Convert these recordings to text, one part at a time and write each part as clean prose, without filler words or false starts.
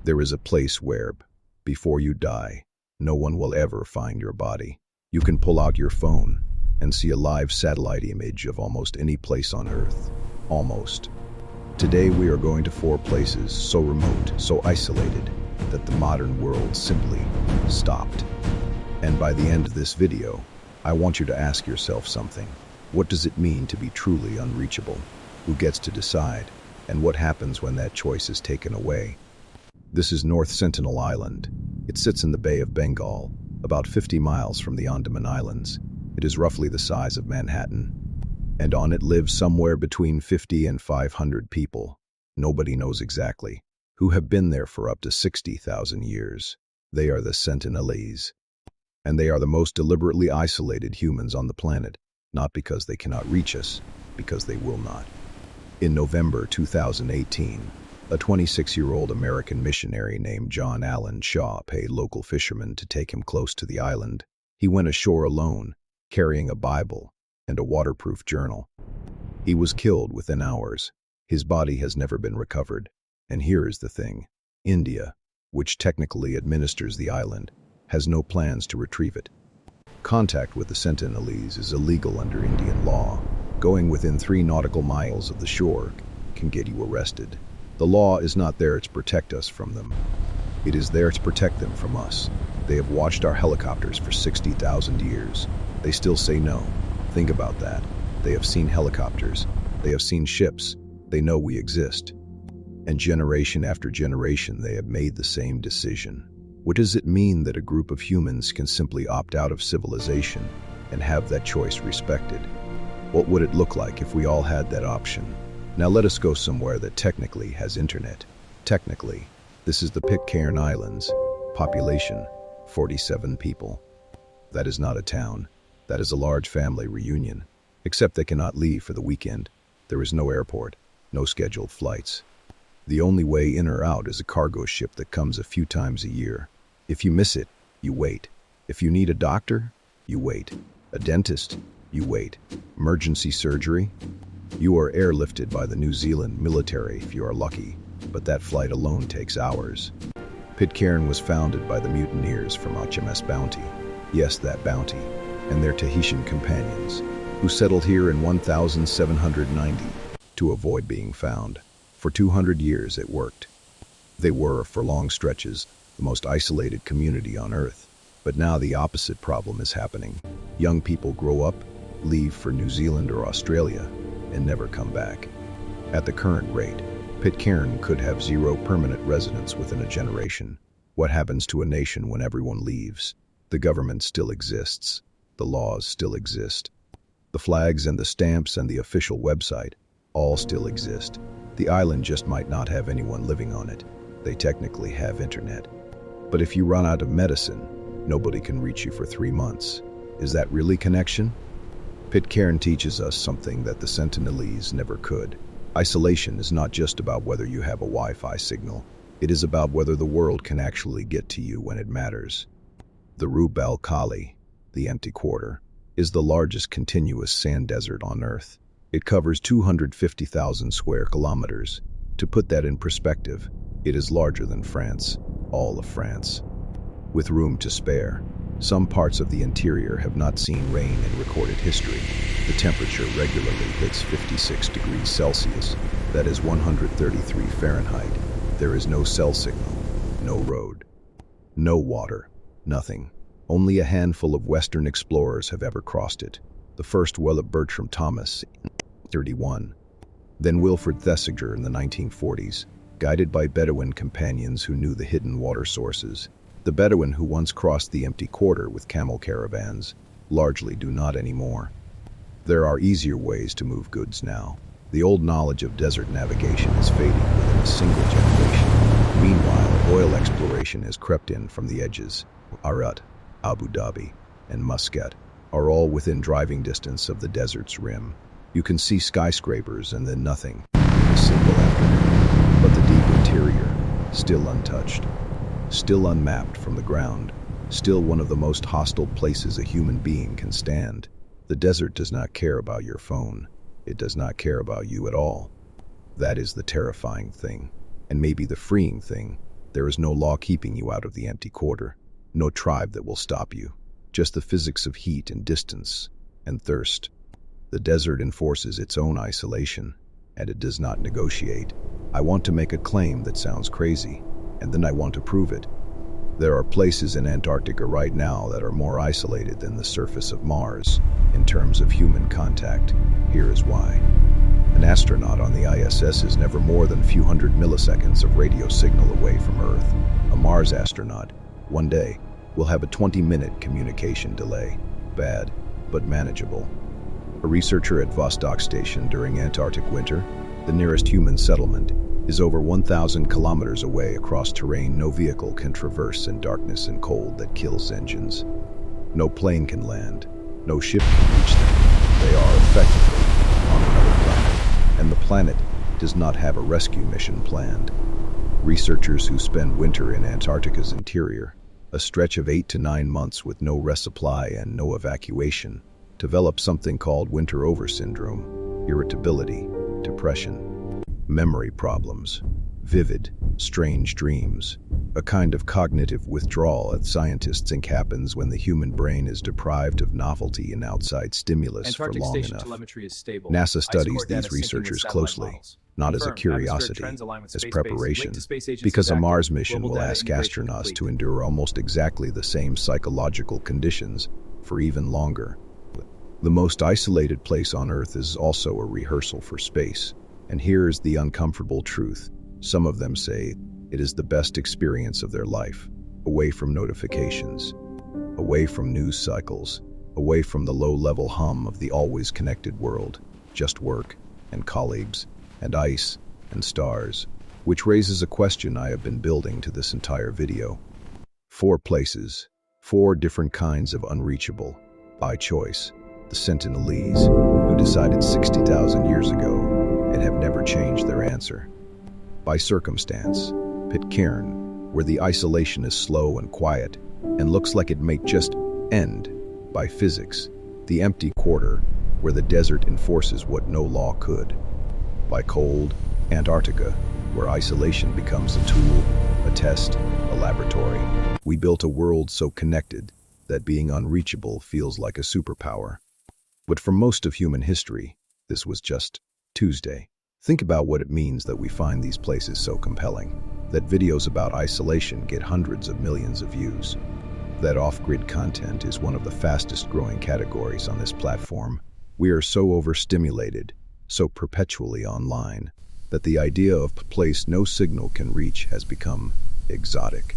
There is a place where, before you die, no one will ever find your body. You can pull out your phone and see a live satellite image of almost any place on Earth. Almost. Today we are going to 4 places so remote, so isolated, that the modern world simply stopped. And by the end of this video, I want you to ask yourself something. What does it mean to be truly unreachable? Who gets to decide? And what happens when that choice is taken away? This is North Sentinel Island. It sits in the Bay of Bengal, about 50 miles from the Andaman Islands. It is roughly the size of Manhattan. And on it live somewhere between 50 and 500 people. Nobody knows exactly, who have been there for up to 60,000 years. They are the Sentinelese. And they are the most deliberately isolated humans on the planet, not because they cannot reach us, because they will not. In November 2018, a 26-year-old American missionary named John Allen Shaw paid local fishermen to take him close to the island. He went ashore alone, carrying a Bible and a waterproof journal. He was killed within hours. His body has never been recovered. And here is the thing. India, which technically administers the island, has no plans to retrieve it. Contact with the Sentinelese is illegal under Indian law. Going within 3 nautical miles of the shore can get you arrested. The law is not there to protect us from them. It is there to protect them from us. They have watched our helicopters for 60,000 years. They still say no. Think about that. They have seen helicopters. They have seen ships. They know we exist. And generation after generation, they have made the same decision. What does it mean that a group of humans can simply opt out of civilization and have that choice respected? What would it look like if we all had that option? Now let us go somewhere that technically has internet. Technically, this is the Pitcairn Islands. Population, 47 people. That is not a town. That is a large family reunion. Except they cannot leave for the weekend. There is no airport, no scheduled flights. The only way in or out is a cargo ship that comes a few times a year. If you miss it, you wait. If you need a doctor, you wait. A dentist, you wait. Emergency surgery? You are airlifted by the New Zealand military if you are lucky, but that flight alone takes hours. Pitcairn was founded by the mutineers from HMS Bounty. Yes, that Bounty, and their Tahitian companions, who settled here in 1790 to avoid being found. For 200 years it worked. They were, for long stretches, the most isolated community on Earth. But now the opposite problem is happening. Young people grow up, leave for New Zealand or Australia, and never come back. At the current rate, Pitcairn could have 0 permanent residents within a generation. What happens to a nation when everyone leaves? The government still exists. The laws still exist. The flags and the stamps and the official website all still exist. The island just might not have anyone living on it. They technically have internet. But if you run out of medicine, nobody can reach you for 3 months. Is that really connection? Pitcairn teaches us something that the Sentinelese never could. Isolation is not just about whether you have a Wi-Fi signal. It is about whether the world can actually get to you when it matters. The Rub al Khali, the empty quarter, is the largest continuous sand desert on Earth. It covers 250,000 square kilometers. To put that in perspective, it is larger than France, all of France. With room to spare, some parts of the interior have not seen rain in recorded history. The temperature regularly hits 56 degrees Celsius, that is 133 Fahrenheit. There is no cell signal, no road, no water, nothing. Only a handful of Western explorers have ever crossed it. The first Willem Bertram Thomas in 1931, then Wilfred Thesiger in the 1940s, guided by Bedouin companions who knew the hidden water sources. The Bedouin who once crossed the empty quarter with camel caravans largely do not anymore. There are easier ways to move goods now. The old knowledge of desert navigation is fading within a single generation. Meanwhile, oil exploration has crept in from the edges. Arat, Abu Dhabi, and Muscat are all within driving distance of the desert's rim. You can see skyscrapers and then nothing in a single afternoon. But the deep interior, still untouched, still unmapped from the ground, still one of the most hostile places a human being can stand. The desert does not care about your phone. It does not care about you at all. That is the terrifying thing, and maybe the freeing thing. There is no law keeping you out of the empty quarter, no tribe that will stop you, just the physics of heat and distance and thirst. The desert enforces its own isolation, and it does not negotiate. I want to make a claim that sounds crazy, and then I want to prove it. There are places in Antarctica right now that are more isolated than the surface of Mars in terms of human contact. Here is why. An astronaut on the ISS is never more than a few hundred milliseconds of radio signal away from Earth. A Mars astronaut, one day, will have a 20-minute communication delay. Bad, but manageable. A researcher at Vostok Station during Antarctic winter, the nearest human settlement, is over 1,000 kilometers away across terrain no vehicle can traverse in darkness and cold that kills engines. No plane can land, no ship can reach them. They are effectively on another planet, and the planet does not have a rescue mission planned. Researchers who spend winter in Antarctica's interior, a stretch of 8 to 9 months with no resupply and no evacuation, develop something called winter over syndrome, irritability, depression, memory problems, vivid, strange dreams, a kind of cognitive withdrawal that scientists think happens when the human brain is deprived of novelty and outside stimulus for long enough. NASA studies these researchers closely, not as a curiosity, as preparation, because a Mars mission will ask astronauts to endure almost exactly the same psychological conditions for even longer. The most isolated place on Earth is also a rehearsal for space. And here is the uncomfortable truth. Some of them say it is the best experience of their life, away from notifications, away from news cycles, away from the low-level hum of the always connected world, just work and colleagues and ice and stars, which raises a question I have been building to this entire video. 4 places, 4 different kinds of unreachable, by choice, the Sentinelese, who decided 60,000 years ago and have never changed their answer. By circumstance, Pitcairn, where the isolation is slow and quiet and looks like it may just end. By physics, the empty quarter, where the desert enforces what no law could. By cold, Antarctica, where isolation becomes a tool, a test, a laboratory. We built a world so connected that being unreachable feels like a superpower. But for most of human history, this was just Tuesday. Think about what it means that we find these places so compelling, that videos about isolation get hundreds of millions of views, that off-grid content is one of the fastest growing categories on this platform. We are so overstimulated, so perpetually online, that the idea of a place no signal can reach has become exotic,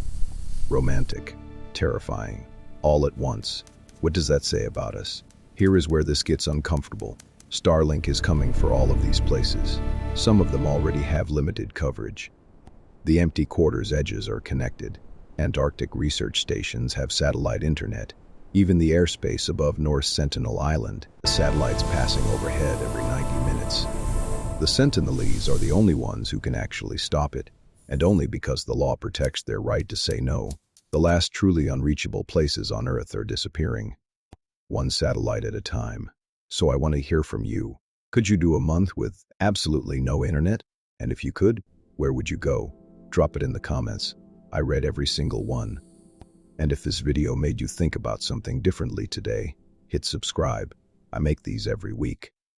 romantic, terrifying, all at once. What does that say about us? Here is where this gets uncomfortable. Starlink is coming for all of these places. Some of them already have limited coverage. The empty quarter's edges are connected. Antarctic research stations have satellite internet. Even the airspace above North Sentinel Island, the satellites passing overhead every 90 minutes. The Sentinelese are the only ones who can actually stop it, and only because the law protects their right to say no. The last truly unreachable places on Earth are disappearing, one satellite at a time. So I want to hear from you. Could you do a month with absolutely no internet? And if you could, where would you go? Drop it in the comments. I read every single one. And if this video made you think about something differently today, hit subscribe. I make these every week.